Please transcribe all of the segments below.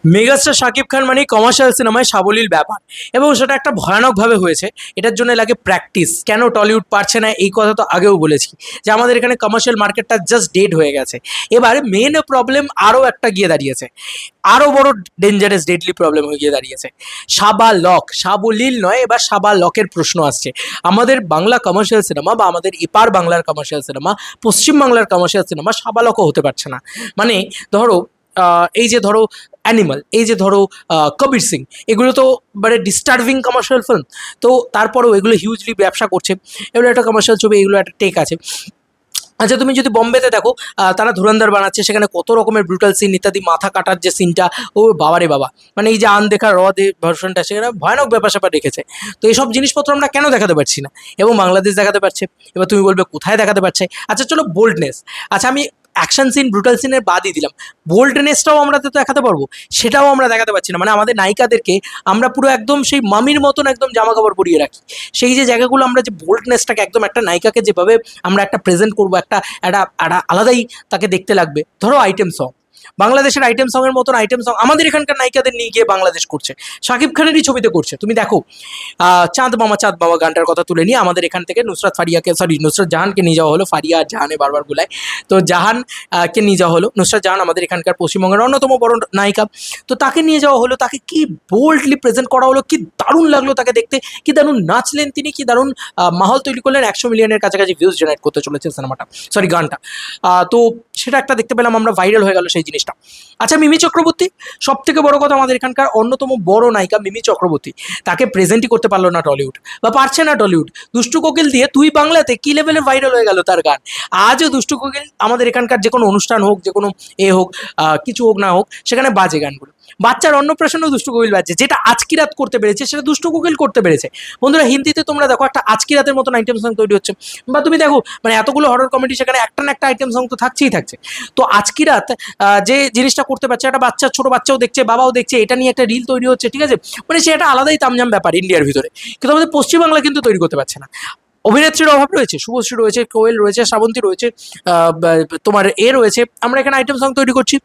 Megastar Shakib Khan মানে commercial সিনেমায় সাবলীল ব্যাপার এবং সেটা একটা ভয়ানকভাবে হয়েছে। এটার জন্য লাগে প্র্যাকটিস। কেন টলিউড পারছে না এই কথা তো আগেও বলেছি যে আমাদের এখানে কমার্শিয়াল মার্কেটটা জাস্ট ডেড হয়ে গেছে। এবার মেন প্রবলেম আরও একটা গিয়ে দাঁড়িয়েছে, আরও বড় ডেঞ্জারাস ডেডলি প্রবলেম হয়ে গিয়ে দাঁড়িয়েছে। সাবালক, সাবলীল নয়, এবার সাবালকের প্রশ্ন আসছে। আমাদের বাংলা কমার্শিয়াল সিনেমা বা আমাদের এপার বাংলার কমার্শিয়াল সিনেমা, পশ্চিম বাংলার কমার্শিয়াল সিনেমা সাবালকও হতে পারছে না। মানে ধরো এই যে ধরো অ্যানিমাল, এই যে ধরো কবির সিং, এগুলো তো মানে ডিস্টার্বিং কমার্শিয়াল ফিল্ম। তো তারপরেও এগুলো হিউজলি ব্যবসা করছে, এগুলো একটা কমার্শিয়াল ছবি, এগুলো একটা টেক আছে। আচ্ছা, তুমি যদি বম্বেতে দেখো, তারা ধুরন্ধর বানাচ্ছে, সেখানে কত রকমের ব্রুটাল সিন ইত্যাদি, মাথা কাটার যে সিনটা, ও বাবারে বাবা, মানে এই যে আনদেখা ভার্সনটা, সেখানে ভয়ানক ব্যাপার স্যাপার রেখেছে। তো এইসব জিনিসপত্র আমরা কেন দেখাতে পারছি না এবং বাংলাদেশ দেখাতে পারছে? এবার তুমি বলবে কোথায় দেখাতে পারছে। আচ্ছা চলো বোল্ডনেস, আচ্ছা আমি অ্যাকশন সিন ব্রুটাল সিনের বাদই দিলাম, বোল্ডনেসটাও আমরা তো দেখাতে পারবো, সেটাও আমরা দেখাতে পারছি না। মানে আমাদের নায়িকাদেরকে আমরা পুরো একদম সেই মামির মতন একদম জামা কাপড় পরিয়ে রাখি। সেই যে জায়গাগুলো আমরা যে বোল্ডনেসটাকে একদম একটা নায়িকাকে যেভাবে আমরা একটা প্রেজেন্ট করবো, একটা একটা একটা আলাদাই তাকে দেখতে লাগবে। ধরো আইটেম সং, বাংলাদেশের আইটেম সং এর মতন আইটেম সং আমাদের এখানকার নায়িকাদের নিয়ে গিয়ে বাংলাদেশ করছে, শাকিব খানেরই ছবিতে করছে। তুমি দেখো চাঁদ মামা গানটার কথা তুলে নিয়ে আমাদের এখান থেকে নুসরাত জাহানকে নিয়ে যাওয়া হলো। ফারিয়া আর জাহানে বারবার গুলায়, তো জাহান কে নিয়ে যাওয়া হলো। নুসরাত জাহান আমাদের এখানকার পশ্চিমবঙ্গের অন্যতম বড় নায়িকা। তো তাকে নিয়ে যাওয়া হলো, তাকে কি বোল্ডলি প্রেজেন্ট করা হলো, কি দারুণ লাগলো তাকে দেখতে, কি দারুণ নাচলেন তিনি, কি দারুণ মাহল তৈরি করলেন। 100 মিলিয়নের কাছাকাছি ভিউজ জেনারেট করতে চলেছে সিনেমাটা, সরি গানটা। তো সেটা একটা দেখতে পেলাম আমরা, ভাইরাল হয়ে গেল সেই জিনিসটা। আচ্ছা মিমি চক্রবর্তী, সব থেকে বড় কথা, আমাদের এখানকার অন্যতম বড় নায়িকা মিমি চক্রবর্তী, তাকে প্রেজেন্টই করতে পারলো না টলিউড, বা পারছে না টলিউড। দুষ্টু কোকিল দিয়ে তুই বাংলাতে কি লেভেলে ভাইরাল হয়ে গেল তার গান। আজও দুষ্টু কোকিল আমাদের এখানকার যে কোনো অনুষ্ঠান হোক, যে কোনো হোক, কিছু হোক না হোক, সেখানে বাজে গানগুলো। বাচ্চার অন্নপ্রাশনেও দুষ্টু কোকিল বাজছে, যেটা আজকি রাত করতে পেরেছে সেটা দুষ্টু কোকিল করতে পেরেছে। বন্ধুরা হিন্দিতে তোমরা দেখো একটা আজকি রাতের মতন আইটেম সং তৈরি হচ্ছে, বা তুমি দেখো মানে এতগুলো হরর কমেডি, সেখানে একটা না একটা আইটেম সং তো থাকছেই থাকছে। তো আজকি রাত যে জিনিসটা করতে পারছে, একটা বাচ্চা, ছোট বাচ্চাও দেখছে, বাবাও দেখছে, এটা নিয়ে একটা রিল তৈরি হচ্ছে, ঠিক আছে, মানে সে একটা আলাদাই তামঝাম ব্যাপার ইন্ডিয়ার ভিতরে। কিন্তু আমাদের পশ্চিমবাংলা কিন্তু তৈরি করতে পারছে না। অভিনেত্রীর অভাব রয়েছে, শুভশ্রী রয়েছে, কোয়েল রয়েছে, শ্রাবন্তী রয়েছে, তোমার রয়েছে, আমরা এখানে আইটেম সং তৈরি করছি।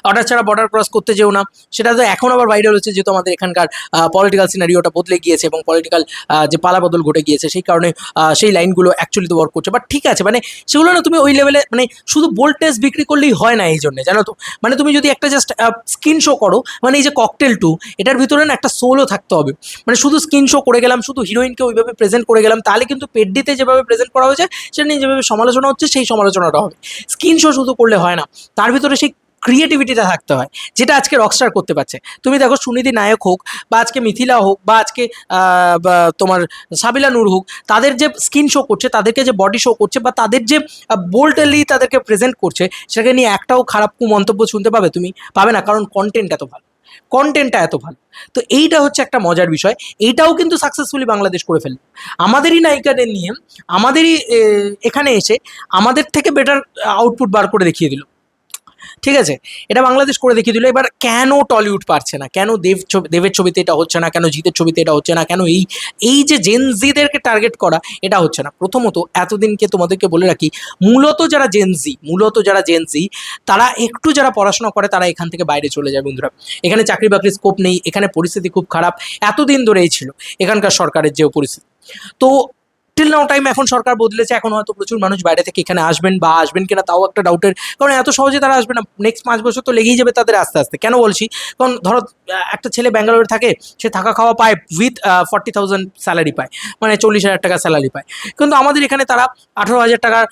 অর্ডার ছাড়া বর্ডার ক্রস করতে যেও না, সেটা তো এখন আবার ভাইরাল হচ্ছে, যেহেতু আমাদের এখানকার পলিটিক্যাল সিনারিওটা বদলে গিয়েছে এবং পলিটিক্যাল যে পালাবদল ঘটে গিয়েছে, সেই কারণে সেই লাইনগুলো অ্যাকচুয়ালি তো ওয়ার্ক করছে। বাট ঠিক আছে, মানে সেগুলো না তুমি ওই লেভেলে, মানে শুধু বোল্ডনেস বিক্রি করলেই হয় না এই জন্যে, জানো তো। মানে তুমি যদি একটা জাস্ট স্কিন শো করো, মানে এই যে ককটেল 2, এটার ভিতরে না একটা সোলও থাকতে হবে। মানে শুধু স্কিন শো করে গেলাম, শুধু হিরোইনকে ওইভাবে প্রেজেন্ট করে গেলাম, তাহলে কিন্তু পেডডিতে যেভাবে প্রেজেন্ট করা হয়েছে সেটা নিয়ে যেভাবে সমালোচনা হচ্ছে, সেই সমালোচনাটা হবে। স্কিন শো শুধু করলে হয় না, তার ভিতরে সেই ক্রিয়েটিভিটিটা থাকতে হয়, যেটা আজকে রকস্টার করতে পারছে। তুমি দেখো সুনিধি নায়ক হোক, বা আজকে মিথিলা হোক, বা আজকে তোমার সাবিলা নূর হোক, তাদের যে স্কিন শো করছে, তাদেরকে যে বডি শো করছে, বা তাদের যে বোল্ডলি তাদেরকে প্রেজেন্ট করছে, সেটাকে নিয়ে একটাও খারাপ মন্তব্য শুনতে পাবে তুমি? পাবে না, কারণ কন্টেন্ট এত ভালো, কন্টেন্টটা এত ভালো। তো এইটা হচ্ছে একটা মজার বিষয়। এইটাও কিন্তু সাকসেসফুলি বাংলাদেশ করে ফেলল, আমাদেরই নায়িকাদের নিয়ে, আমাদেরই এখানে এসে আমাদের থেকে বেটার আউটপুট বার করে দেখিয়ে দিল। ঠিক আছে, এটা বাংলাদেশ করে দেখিয়ে দিল। এবার কেন টলিউড পারছে না, কেন দেবের ছবিতে এটা হচ্ছে না, কেন জিতের ছবিতে এটা হচ্ছে না, কেন এই এই যে জেনজিদেরকে টার্গেট করা এটা হচ্ছে না? প্রথমত এতদিনকে তোমাদেরকে বলে রাখি, মূলত যারা জেনজি, তারা একটু যারা পড়াশোনা করে তারা এখান থেকে বাইরে চলে যায় বন্ধুরা। এখানে চাকরি বাকরির স্কোপ নেই, এখানে পরিস্থিতি খুব খারাপ, এতদিন ধরেই ছিল এখানকার সরকারের যে পরিস্থিতি। তো টিল নাও টাইম, এখন সরকার বদলেছে, এখন হয়তো প্রচুর মানুষ বাইরে থেকে এখানে আসবেন, বা আসবেন কিনা তাও একটা ডাউটের, কারণ এত সহজে তারা আসবে না। নেক্সট 5 বছর তো লেগেই যাবে তাদের আস্তে আস্তে। কেন বলছি, কারণ ধরো একটা ছেলে ব্যাঙ্গালোরে থাকে, সে থাকা খাওয়া পায় উইথ 40,000 স্যালারি পায়, মানে 40,000 টাকা স্যালারি পায়। কিন্তু আমাদের এখানে তারা 18,000 টাকার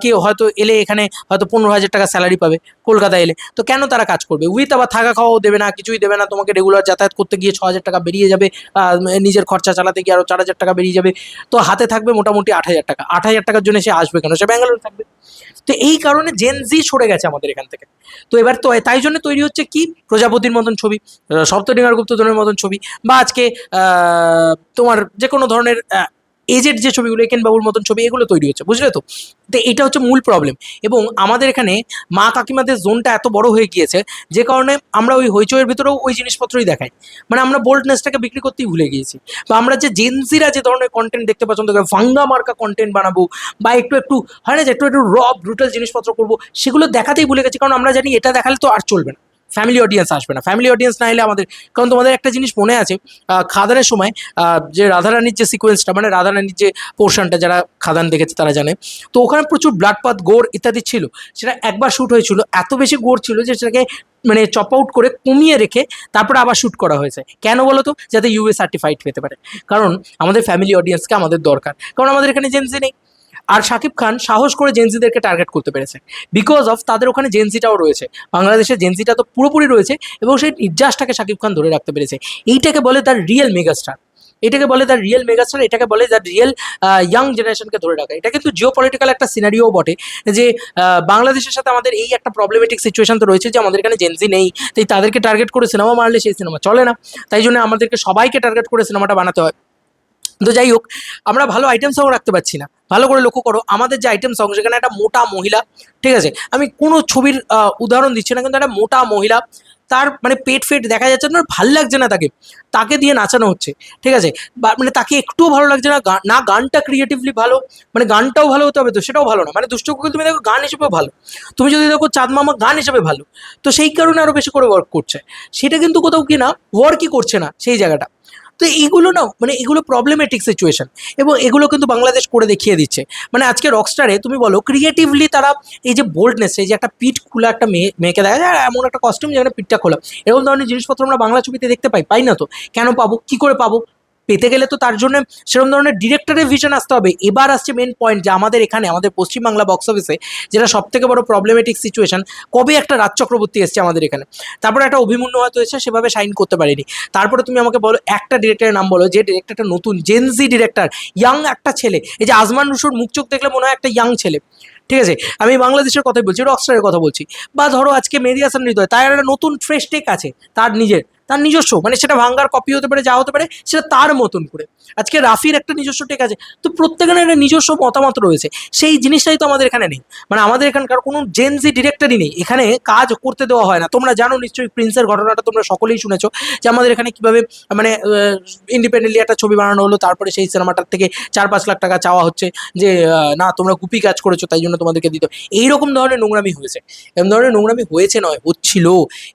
কেউ হয়তো এলে এখানে হয়তো 15,000 টাকা স্যালারি পাবে কলকাতায় এলে। তো কেন তারা কাজ করবে? উইথ আবার থাকা খাওয়াও দেবে না, কিছুই দেবে না, তোমাকে রেগুলার যাতায়াত করতে গিয়ে 6,000 টাকা বেরিয়ে যাবে, নিজের খরচা চালাতে গিয়ে আরও 4,000 টাকা বেরিয়ে যাবে। তো হাতে থাকবে মোটামুটি 8,000 টাকা। 8,000 টাকার জন্য সে আসবে কেন? সে ব্যাঙ্গালোরে থাকবে। তো এই কারণে জেনজি সরে গেছে আমাদের এখান থেকে। তো এবার তো তাই জন্য তৈরি হচ্ছে কি, প্রজাপতির মতন ছবি, সপ্তডিঙ্গার গুপ্তধনের মতন ছবি, বা আজকে তোমার যে কোনো ধরনের এজেড যে ছবিগুলো, একেন বাবুর মতন ছবি, এগুলো তৈরি হচ্ছে, বুঝলে তো। তো এটা হচ্ছে মূল প্রবলেম। এবং আমাদের এখানে মা কাকিমাদের জোনটা এত বড় হয়ে গিয়েছে, যে কারণে আমরা ওই হইচইয়ের ভিতরেও ওই জিনিসপত্রই দেখাই। মানে আমরা বোল্ডনেসটাকে বিক্রি করতেই ভুলে গিয়েছি। বা আমরা যে জেনজিরা যে ধরনের কন্টেন্ট দেখতে পছন্দ করে, ভাঙ্গা মার্কা কন্টেন্ট বানাবো, বা একটু একটু হয় না যে একটু একটু র ব্রুটাল জিনিসপত্র করবো, সেগুলো দেখাতেই ভুলে গেছি, কারণ আমরা জানি এটা দেখালে তো আর চলবে না। ফ্যামিলি অডিয়েন্স আসবে না। ফ্যামিলি অডিয়েন্স না এলে আমাদের, কারণ তোমাদের একটা জিনিস মনে আছে, খাদানের সময় যে রাধারানীর যে সিকোয়েন্সটা, মানে রাধারানীর যে পোর্শনটা, যারা খাদান দেখেছে তারা জানে, তো ওখানে প্রচুর ব্লাডপাত, গোর ইত্যাদি ছিল। সেটা একবার শ্যুট হয়েছিল, এত বেশি গোর ছিল যে সেটাকে মানে চপ আউট করে কমিয়ে রেখে তারপরে আবার শ্যুট করা হয়েছে। কেন বলো তো? যাতে ইউএ সার্টিফাইড পেতে পারে। কারণ আমাদের ফ্যামিলি অডিয়েন্সকে আমাদের দরকার, কারণ আমাদের এখানে জেনজি নেই। আর শাকিব খান সাহস করে জেনজিদেরকে টার্গেট করতে পেরেছে, বিকজ অফ তাদের ওখানে জেনজিটাও রয়েছে। বাংলাদেশের জেনজিটা তো পুরোপুরি রয়েছে, এবং সেই নির্যাসটাকে শাকিব খান ধরে রাখতে পেরেছে। এইটাকে বলে তার রিয়েল মেগাস্টার, এটাকে বলে তার রিয়েল মেগাস্টার, এটাকে বলে তার রিয়েল ইয়াং জেনারেশনকে ধরে রাখা। এটা কিন্তু জিও পলিটিক্যাল একটা সিনারিও বটে, যে বাংলাদেশের সাথে আমাদের এই একটা প্রবলেমেটিক সিচুয়েশন তো রয়েছে, যে আমাদের এখানে জেনজি নেই, তাই তাদেরকে টার্গেট করে সিনেমা মারলে সেই সিনেমা চলে না। তাই জন্য আমাদেরকে সবাইকে টার্গেট করে সিনেমাটা বানাতে হয়। তো যাই হোক, আমরা ভালো আইটেম সং রাখতে পারছি না। ভালো করে লক্ষ্য করো, আমাদের যে আইটেম সং, সেখানে একটা মোটা মহিলা, ঠিক আছে, আমি কোনো ছবির উদাহরণ দিচ্ছি না, কিন্তু একটা মোটা মহিলা, তার মানে পেট ফেট দেখা যাচ্ছে না, ভাল লাগছে না তাকে, তাকে দিয়ে নাচানো হচ্ছে, ঠিক আছে, বা মানে তাকে একটুও ভালো লাগছে না, না গানটা ক্রিয়েটিভলি ভালো, মানে গানটাও ভালো হতে হবে, তো সেটাও ভালো না। মানে দুষ্ট কোকিল তুমি দেখো গান হিসেবে ভালো, তুমি যদি দেখো চাঁদ মামা গান হিসেবে ভালো, তো সেই কারণে আরো বেশি করে ওয়ার্ক করছে। সেটা কিন্তু কোথাও কি না ওয়ার্কই করছে না সেই জায়গাটা। তো এইগুলো না, মানে এগুলো প্রবলেমেটিক সিচুয়েশন, এবং এগুলো কিন্তু বাংলাদেশ করে দেখিয়ে দিচ্ছে। মানে আজকে রকস্টারে তুমি বলো ক্রিয়েটিভলি তারা এই যে বোল্ডনেস, এই যে একটা পিঠ খোলা একটা মেয়েকে দেখা যায়, আর এমন একটা কস্টিউম যেখানে পিঠটা খোলা, এরকম ধরনের জিনিসপত্র আমরা বাংলা ছবিতে দেখতে পাই না তো? কেন পাবো, কি করে পাবো? পেতে গেলে তো তার জন্য সেরকম ধরনের ডিরেক্টরের ভিশন আসতে হবে। এবার আসছে মেন পয়েন্ট, যে আমাদের এখানে আমাদের পশ্চিমবাংলা বক্স অফিসে যেটা সব থেকে বড় প্রবলেমেটিক সিচুয়েশন, কবে একটা রাজ চক্রবর্তী এসছে আমাদের এখানে, তারপরে একটা অভিমন্যু হয়তো এসে সেভাবে শাইন করতে পারেনি। তারপরে তুমি আমাকে বলো একটা ডিরেক্টরের নাম বলো, যে ডিরেক্টরটা নতুন জেনজি ডিরেক্টর, ইয়াং একটা ছেলে, এই যে আজমান রুশুর মুখ চোখ দেখলে মনে হয় একটা ইয়াং ছেলে, ঠিক আছে, আমি বাংলাদেশের কথাই বলছি, রকস্টারের কথা বলছি। বা ধরো আজকে মেহেদী হাসান হৃদয়, তার একটা নতুন ফ্রেশ টেক আছে, তার নিজের, তার নিজস্ব, মানে সেটা ভাঙ্গার কপি হতে পারে, যা হতে পারে, সেটা তার মতন করে। আজকে রাফির একটা নিজস্ব টেক আছে, তো প্রত্যেকের একটা নিজস্ব মতামত রয়েছে, সেই জিনিসটাই তো আমাদের এখানে নেই। মানে আমাদের এখানকার কোনো জেনজি ডিরেক্টরই নেই, এখানে কাজ করতে দেওয়া হয় না। তোমরা জানো নিশ্চয়ই প্রিন্সের ঘটনাটা তোমরা সকলেই শুনেছো, যে আমাদের এখানে কিভাবে মানে ইন্ডিপেন্ডেন্টলি একটা ছবি বানানো হলো, তারপরে সেই সিনেমাটার থেকে 4-5 লাখ টাকা চাওয়া হচ্ছে, যে না তোমরা গুপি কাজ করেছো তাই জন্য তোমাদেরকে দিত। এইরকম ধরনের নোংরামি হয়েছে, এরকম ধরনের নোংরামি হয়েছে নয়, হচ্ছিল।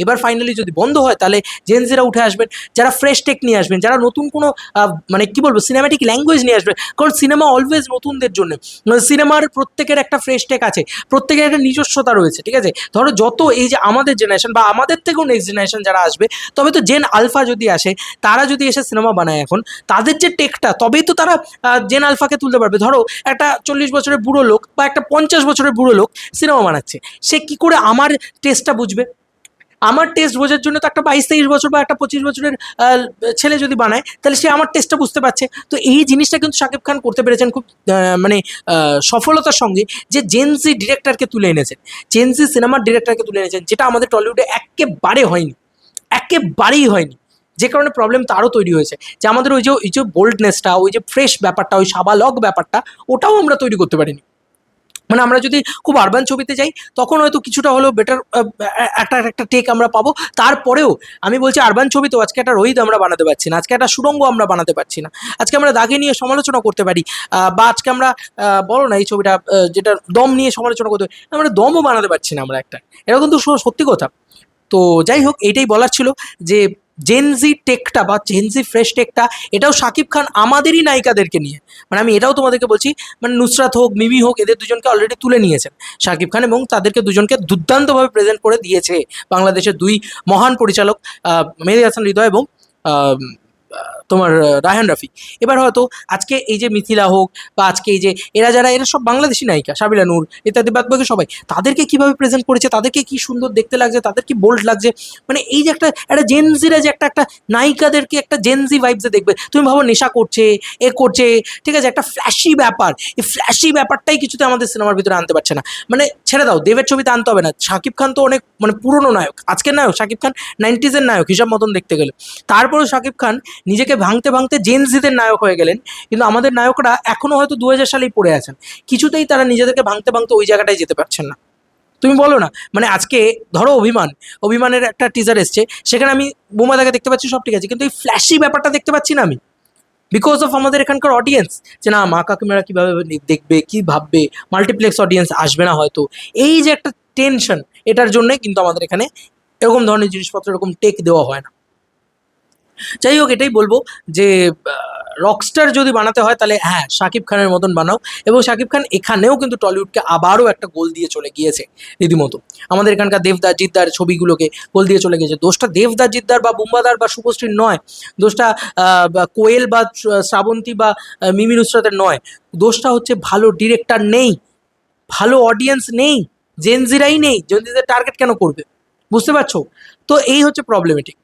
এবার ফাইনালি যদি বন্ধ হয়, তাহলে জেনজিরা উঠে আসবেন, যারা ফ্রেশ টেক নিয়ে আসবেন, যারা নতুন কোনো মানে কি বলবো সিনেমাটিক ল্যাঙ্গুয়েজ নিয়ে আসবে। কারণ সিনেমা অলওয়েজ নতুনদের জন্য, সিনেমার প্রত্যেকের একটা ফ্রেশ টেক আছে, প্রত্যেকের একটা নিজস্বতা রয়েছে, ঠিক আছে। ধরো যত এই যে আমাদের জেনারেশন বা আমাদের থেকেও নেক্সট জেনারেশন যারা আসবে, তবে তো জেন আলফা যদি আসে, তারা যদি এসে সিনেমা বানায় এখন, তাদের যে টেকটা, তবেই তো তারা জেন আলফাকে তুলতে পারবে। ধরো একটা 40 বছরের বুড়ো লোক বা একটা 50 বছরের বুড়ো লোক সিনেমা বানাচ্ছে, সে কি করে আমার টেস্টটা বুঝবে? আমার টেস্ট বোঝার জন্য তো একটা 22-23 বছর বা একটা 25 বছরের ছেলে যদি বানায়, তাহলে সে আমার টেস্টটা বুঝতে পারছে। তো এই জিনিসটা কিন্তু শাকিব খান করতে পেরেছেন খুব মানে সফলতার সঙ্গে, যে জেনজি ডিরেক্টরকে তুলে এনেছেন, জেনজি সিনেমার ডিরেক্টরকে তুলে এনেছেন, যেটা আমাদের টলিউডে একেবারে হয়নি, একেবারেই হয়নি। যে কারণে প্রবলেম তারও তৈরি হয়েছে, যে আমাদের ওই যে বোল্ডনেসটা, ওই যে ফ্রেশ ব্যাপারটা, ওই সাবালক ব্যাপারটা, ওটাও আমরা তৈরি করতে পারিনি। মানে আমরা যদি খুব আরবান ছবিতে যাই, তখন হয়তো কিছুটা হলেও বেটার একটা একটা টেক আমরা পাবো। তারপরেও আমি বলছি আরবান ছবিতেও আজকে একটা রোহিত আমরা বানাতে পারছি না, আজকে একটা সুড়ঙ্গ আমরা বানাতে পারছি না, আজকে আমরা দাগে নিয়ে সমালোচনা করতে পারি, বা আজকে আমরা বলো না এই ছবিটা যেটা দম নিয়ে সমালোচনা করতে পারি, আমরা দমও বানাতে পারছি না আমরা একটা। এটা কিন্তু সত্যি কথা। তো যাই হোক, এইটাই বলার ছিল, যে জেনজি টেকটা বা জেনজি ফ্রেশ টেকটা, এটাও শাকিব খান আমাদেরই নায়িকাদেরকে নিয়ে, মানে আমি এটাও তোমাদেরকে বলছি, মানে নুসরাত হোক, মিমি হোক, এদের দুজনকে অলরেডি তুলে নিয়েছেন শাকিব খান, এবং তাদেরকে দুজনকে দুর্দান্তভাবে প্রেজেন্ট করে দিয়েছে বাংলাদেশের দুই মহান পরিচালক, মেহেদী হাসান হৃদয় এবং তোমার রায়হান রাফি। এবার হয়তো আজকে এই যে মিথিলা হোক, বা আজকে এই যে এরা সব বাংলাদেশি নায়িকা, সাবিলা নূর ইত্যাদি বাদ বাকি সবাই, তাদেরকে কিভাবে প্রেজেন্ট করেছে, তাদেরকে কি সুন্দর দেখতে লাগছে, তাদের কি বোল্ড লাগছে। মানে এই যে একটা একটা জেনজিরা যে একটা একটা নায়িকাদেরকে একটা জেনজি ভাইবসে দেখবে, তুমি ভাবো নেশা করছে, এ করছে, ঠিক আছে, একটা ফ্ল্যাশি ব্যাপার, এই ফ্ল্যাশি ব্যাপারটাই কিছুতে আমাদের সিনেমার ভিতরে আনতে পারছে না। মানে ছেড়ে দাও, দেবের ছবিতে আনতে হবে না, শাকিব খান তো অনেক মানে পুরনো নায়ক, আজকের নায়ক শাকিব খান 90s-এর নায়ক হিসাব মতন দেখতে গেলে। তারপরেও শাকিব খান নিজেকে ভাঙতে ভাঙতে জেনজিদের নায়ক হয়ে গেলেন, কিন্তু আমাদের নায়করা এখনো হয়তো 2000 সালেই পড়ে আছেন, কিছুতেই তারা নিজেদেরকে ভাঙতে ভাঙতে ওই জায়গাটায় যেতে পারছেন না। তুমি বলো না, মানে আজকে ধরো অভিমানের একটা টিজার এসছে, সেখানে আমি বোমাদাকে দেখতে পাচ্ছি, সব ঠিক আছে, কিন্তু এই ফ্ল্যাশি ব্যাপারটা দেখতে পাচ্ছি না আমি, বিকজ অফ আমাদের এখানকার অডিয়েন্স, যে না মা কাকিমারা কীভাবে দেখবে, কী ভাববে, মাল্টিপ্লেক্স অডিয়েন্স আসবে না হয়তো, এই যে একটা টেনশন, এটার জন্যই কিন্তু আমাদের এখানে এরকম ধরনের জিনিসপত্র এরকম টেক দেওয়া হয় না। যাই হোক, এটাই বলবো যে রকস্টার যদি বানাতে হয় তাহলে হ্যাঁ শাকিব খানের মতন বানাও। এবং শাকিব খান এখানেও কিন্তু টলিউডকে আবারও একটা গোল দিয়ে চলে গিয়েছে রীতিমতো। আমাদের এখানকার দেবদার জিদ্দার ছবিগুলোকে গোল দিয়ে চলে গিয়েছে। দোষটা দেবদার জিদ্দার বা বুম্বাদার বা শুভশ্রীর নয়, দোষটা বা কোয়েল বা শ্রাবন্তী বা মিমি নুসরাতের নয়, দোষটা হচ্ছে ভালো ডিরেক্টর নেই, ভালো অডিয়েন্স নেই, জেনজিরাই নেই। জেনজিদের টার্গেট কেন করবে, বুঝতে পারছো? তো এই হচ্ছে প্রবলেমেটিক,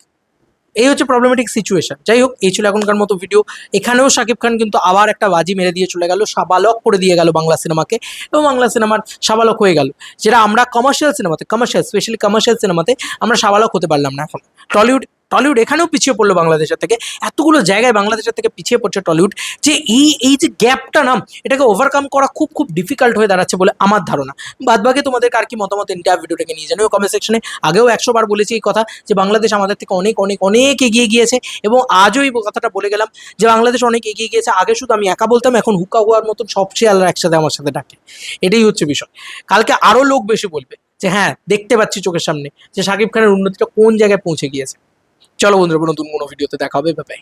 এই হচ্ছে প্রবলেমেটিক সিচুয়েশন। যাই হোক, এই ছিল এখনকার মতো ভিডিও। এখানেও শাকিব খান কিন্তু আবার একটা বাজি মেরে দিয়ে চলে গেল, সাবালক করে দিয়ে গেল বাংলা সিনেমাকে, এবং বাংলা সিনেমার সাবালক হয়ে গেল। যেটা আমরা কমার্শিয়াল সিনেমাতে, স্পেশালি কমার্শিয়াল সিনেমাতে আমরা সাবালক হতে পারলাম না এখন। টলিউড টলিউড এখানেও পিছিয়ে পড়লো বাংলাদেশের থেকে, এতগুলো জায়গায় বাংলাদেশের থেকে পিছিয়ে পড়ছে টলিউড, যে এই যে গ্যাপটা না, এটাকে ওভারকাম করা খুব খুব ডিফিকাল্ট হয়ে দাঁড়াচ্ছে বলে আমার ধারণা। বাদবাকি তোমাদের কার কি মতামত এন্টায়ার ভিডিওটাকে নিয়ে জানিও কমেন্ট সেকশনে। আগেও 100 বার বলেছি এই কথা যে বাংলাদেশ আমাদের থেকে অনেক অনেক অনেক এগিয়ে গিয়েছে, এবং আজও এই কথাটা বলে গেলাম যে বাংলাদেশ অনেক এগিয়ে গিয়েছে। আগে শুধু আমি একা বলতাম, এখন হুকা হুয়ার মতন সব শিয়ালরা একসাথে আমার সাথে ডাকে। এটাই হচ্ছে বিষয়। কালকে আরও লোক বেশি বলবে যে হ্যাঁ দেখতে পাচ্ছি চোখের সামনে যে শাকিব খানের উন্নতিটা কোন জায়গায় পৌঁছে গিয়েছে। চলো বন্ধুরা, নতুন কোনো ভিডিওতে দেখা হবে। Bye bye.